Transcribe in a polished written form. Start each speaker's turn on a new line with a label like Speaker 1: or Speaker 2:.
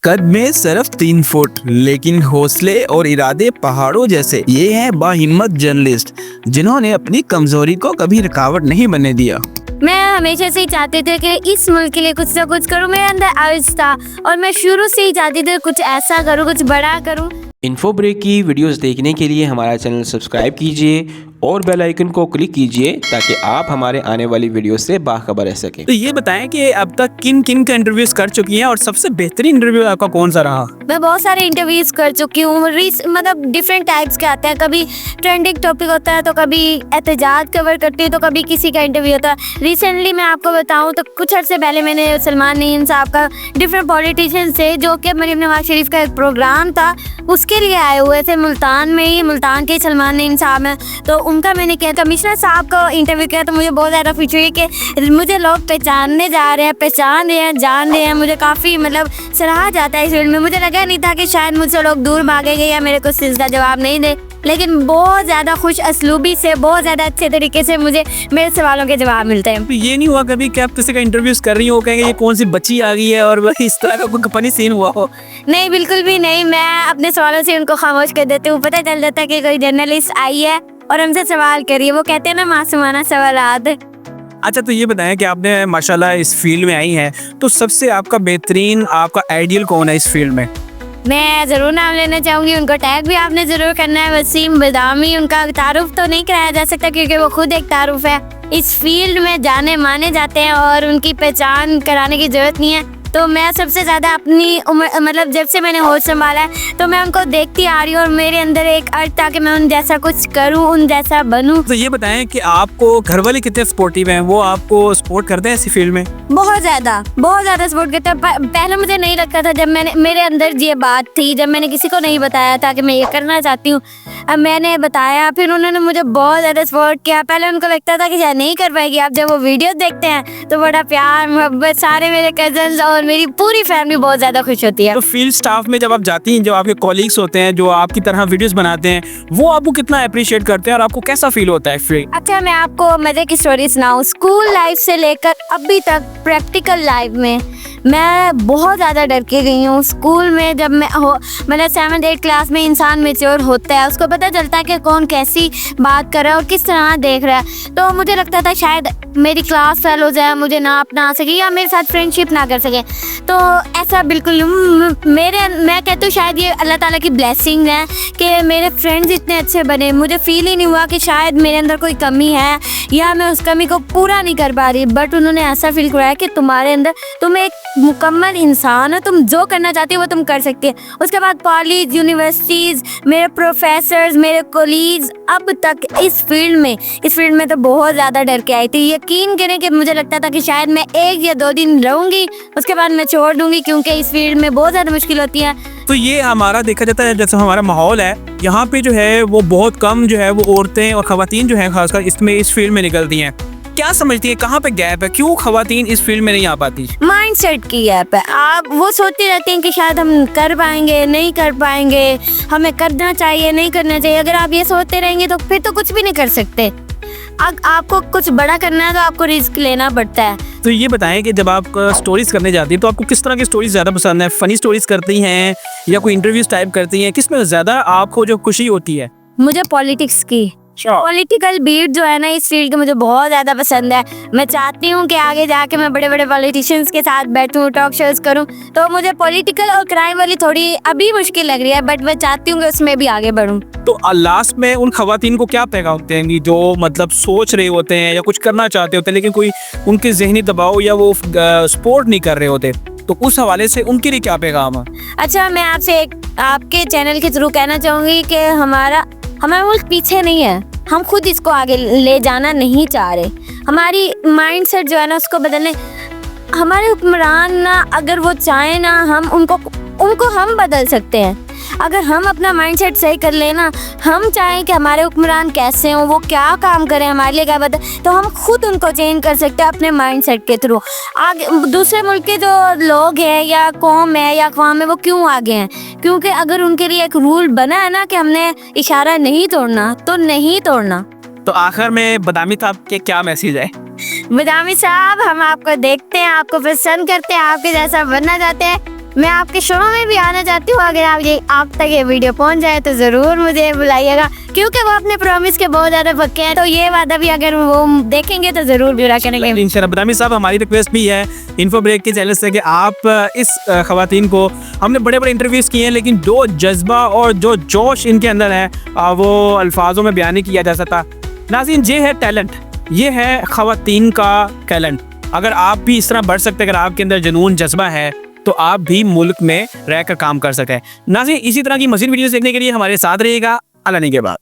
Speaker 1: कद में सिर्फ 3 फुट लेकिन हौसले और इरादे पहाड़ों जैसे। ये है बाहिम्मत जर्नलिस्ट जिन्होंने अपनी कमजोरी को कभी रुकावट नहीं बनने दिया।
Speaker 2: मैं हमेशा से ही चाहती थी कि इस मुल्क के लिए कुछ ना कुछ करूं। मेरे अंदर आवाज़ था और मैं शुरू से ही चाहती थी कुछ ऐसा करूं, कुछ बड़ा करूं।
Speaker 3: इन्फो ब्रेक की वीडियोस देखने के लिए हमारा चैनल सब्सक्राइब कीजिए और बेल आइकन को क्लिक कीजिए ताकि आप हमारे आने वाली वीडियो से बाखबर रह सकें।
Speaker 1: तो ये बताएं कि अब तक किन किन का इंटरव्यूज कर चुकी हैं और सबसे बेहतरीन इंटरव्यू आपका कौन सा रहा?
Speaker 2: मैं बहुत सारे इंटरव्यूज कर चुकी हूँ। मतलब डिफरेंट टाइप्स के आते हैं। कभी ट्रेंडिंग टॉपिक होता है तो कभी एहतजाज कवर करती हूँ तो कभी किसी का इंटरव्यू होता है। रिसेंटली मैं आपको बताऊँ तो कुछ अर्से पहले मैंने सलमान नईम साहब का डिफरेंट पॉलिटिशियन से, जो कि मरीम नवाज शरीफ का एक प्रोग्राम था, उसके लिए आए हुए थे मुल्तान में ही। मुल्तान के सलमान नईम साहब हैं तो उनका मैंने किया। कमिश्नर साहब को इंटरव्यू किया तो मुझे बहुत ज़्यादा खुशी हुई कि मुझे लोग पहचानने जा रहे हैं, पहचान रहे हैं, जान रहे हैं। मुझे काफ़ी सराहा जाता है इस फील्ड में। मुझे लगा नहीं था कि शायद मुझसे लोग दूर भागेंगे या मेरे को इसका जवाब नहीं दे, लेकिन बहुत ज़्यादा खुश असलूबी से, बहुत ज़्यादा अच्छे तरीके से मुझे मेरे सवालों के जवाब मिलते हैं।
Speaker 1: ये नहीं हुआ कभी कि आप किसी का इंटरव्यूज कर रही हो, कहेंगे ये कौन सी बच्ची आ गई है और इस तरह का कोई फनी सीन हुआ हो?
Speaker 2: नहीं, बिल्कुल भी नहीं। मैं अपने सवालों से उनको खामोश कर देती हूँ। पता चल जाता है कि कोई जर्नलिस्ट आई है और हमसे सवाल करिए। वो कहते हैं ना, मासूमाना सवालात।
Speaker 1: अच्छा, तो ये बताएं कि आपने माशाल्लाह इस फील्ड में आई हैं, तो सबसे आपका बेहतरीन, आपका आइडियल कौन है इस फील्ड में?
Speaker 2: मैं ज़रूर नाम लेना चाहूँगी। उनको टैग भी आपने ज़रूर करना है, वसीम बदामी। उनका तारुफ तो नहीं कराया जा सकता क्योंकि वो खुद एक तारुफ है। इस फील्ड में जाने माने जाते हैं और उनकी पहचान कराने की ज़रूरत नहीं है। तो मैं सबसे ज़्यादा अपनी उम्र, जब से मैंने होश संभाला है तो मैं उनको देखती आ रही हूँ और मेरे अंदर एक अर्थ था कि मैं उन जैसा कुछ करूँ, उन जैसा बनूँ।
Speaker 1: तो ये बताएं कि आपको घर वाले कितने सपोर्टिव हैं? वो आपको सपोर्ट करते हैं इसी फील्ड में?
Speaker 2: बहुत ज़्यादा सपोर्ट करते हैं। पहले मुझे नहीं लगता था, जब मेरे अंदर ये बात थी, जब मैंने किसी को नहीं बताया था कि मैं ये करना चाहती हूँ, अब मैंने बताया, फिर उन्होंने मुझे बहुत ज़्यादा सपोर्ट किया। पहले उनको लगता था कि शायद नहीं कर पाएगी। अब जब वो वीडियो देखते हैं तो बड़ा प्यार मोहब्बत, सारे मेरे कजन्स और मेरी पूरी फैमिली बहुत ज़्यादा खुश होती है।
Speaker 1: तो फील्ड स्टाफ में जब आप जाती हैं, जो आपके कॉलीग्स होते हैं जो आपकी तरह वीडियोस बनाते हैं, वो आपको कितना अप्रिशिएट करते हैं और आपको कैसा फील होता है?
Speaker 2: अच्छा, मैं आपको मज़े की स्टोरी सुनाऊँ। स्कूल लाइफ से लेकर अभी तक प्रैक्टिकल लाइफ में मैं बहुत ज़्यादा डर के गई हूँ। स्कूल में जब मतलब 7th-8th क्लास में इंसान मैच्योर होता है, उसको पता चलता है कि कौन कैसी बात कर रहा है और किस तरह देख रहा है। तो मुझे लगता था शायद मेरी क्लास फेल हो जाए, मुझे ना अपना सके या मेरे साथ फ्रेंडशिप ना कर सके। तो ऐसा बिल्कुल मैं कहती हूँ शायद ये अल्लाह ताला की ब्लेसिंग है कि मेरे फ्रेंड्स इतने अच्छे बने। मुझे फील ही नहीं हुआ कि शायद मेरे अंदर कोई कमी है या मैं उस कमी को पूरा नहीं कर पा रही। बट उन्होंने ऐसा फील कराया कि तुम्हारे अंदर, तुम एक मुकम्मल इंसान हो, तुम जो करना चाहती हो वो तुम कर सकती है। उसके बाद कॉलेज, यूनिवर्सिटीज़, मेरे प्रोफेसर्स, मेरे कोलीग्स, अब तक इस फील्ड में तो बहुत ज़्यादा डर के आई थी। यकीन करें कि मुझे लगता था कि शायद मैं 1 या 2 दिन रहूँगी, उसके बाद मैं छोड़ दूँगी क्योंकि इस फील्ड में बहुत ज़्यादा मुश्किल होती है।
Speaker 1: तो ये हमारा देखा जाता है, जैसे हमारा माहौल है यहाँ पे जो है वो बहुत कम जो है वो औरतें और ख़वातीन जो हैं खासकर इस फील्ड में निकलती हैं। क्या समझती है कहाँ पे गैप है, क्यों ख़वातीन इस फील्ड में नहीं आ पाती?
Speaker 2: माइंडसेट की गैप है। आप वो सोचती रहती हैं कि शायद हम कर पाएंगे, नहीं कर पाएंगे, हमें करना चाहिए, नहीं करना चाहिए। अगर आप ये सोचते रहेंगे तो फिर तो कुछ भी नहीं कर सकते। आपको कुछ बड़ा करना है तो आपको रिस्क लेना पड़ता है।
Speaker 1: तो ये बताएं कि जब आप स्टोरीज करने जाती हैं तो आपको किस तरह की स्टोरीज ज़्यादा पसंद है? फनी स्टोरीज करती हैं या कोई इंटरव्यूज टाइप करती हैं? किस में ज़्यादा आपको जो खुशी होती है?
Speaker 2: मुझे पॉलिटिक्स की, पॉलिटिकल बीट जो है ना, इस फील्ड की मुझे बहुत ज़्यादा पसंद है। मैं चाहती हूँ कि आगे जाके मैं बड़े बड़े पॉलिटिशियंस के साथ बैठूँ, टॉक शोज करूँ। तो मुझे पॉलिटिकल और क्राइम वाली थोड़ी अभी मुश्किल लग रही है, बट मैं चाहती हूँ कि उसमें भी आगे बढ़ूँ।
Speaker 1: तो लास्ट में उन ख़वातीन को क्या पैगाम देंगी जो मतलब सोच रहे होते हैं या कुछ करना चाहते होते हैं लेकिन कोई उनके ज़हनी दबाव या वो सपोर्ट नहीं कर रहे होते, तो उस हवाले से उनके लिए क्या पैगाम है? अच्छा,
Speaker 2: मैं आपसे आपके चैनल के थ्रू कहना चाहूँगी कि हमारा मुल्क पीछे नहीं है। हम खुद इसको आगे ले जाना नहीं चाह रहे। हमारी माइंडसेट जो है ना, उसको बदलने, हमारे हुक्मरान ना, अगर वो चाहे ना, हम उनको हम बदल सकते हैं। अगर हम अपना माइंडसेट सही कर लेना, हम चाहें कि हमारे हुक्मरान कैसे हों, वो क्या काम करें, हमारे लिए क्या बदल, तो हम खुद उनको चेंज कर सकते हैं अपने माइंडसेट के थ्रू। आगे दूसरे मुल्क के जो लोग हैं या कौम है या अक़वाम है, वो क्यों आगे हैं? क्योंकि अगर उनके लिए एक रूल बना है ना कि हमने इशारा नहीं तोड़ना, तो नहीं तोड़ना।
Speaker 1: तो आखिर में बदामी साहब के क्या मैसेज है?
Speaker 2: बदामी साहब, हम आपको देखते हैं, आपको पसंद करते हैं, आपके जैसा बनना चाहते हैं। मैं आपके शो में भी आना चाहती हूँ। अगर आप तक ये वीडियो पहुँच जाए तो ज़रूर मुझे बुलाइएगा, क्योंकि वो अपने प्रॉमिस के बहुत ज़्यादा पक्के हैं। तो ये वादा भी अगर वो देखेंगे तो ज़रूर पूरा करेंगे।
Speaker 1: इंशाल्लाह। बदामी साहब, हमारी रिक्वेस्ट भी है इन्फो ब्रेक के चैनल से कि आप इस खवातीन को, हमने बड़े बड़े इंटरव्यूज़ किए हैं लेकिन जो जज्बा और जो जोश इनके अंदर है वो अल्फाजों में बयान नहीं किया जा सकता। नाज़रीन, ये है टैलेंट, ये है खवातीन का टैलेंट। अगर आप भी इस तरह बढ़ सकते हैं, अगर आपके अंदर जुनून जज्बा है तो आप भी मुल्क में रहकर काम कर सकते हैं। नाज़रीन, इसी तरह की मज़ीद वीडियोस देखने के लिए हमारे साथ रहिएगा। अल्लाह ने के बाद।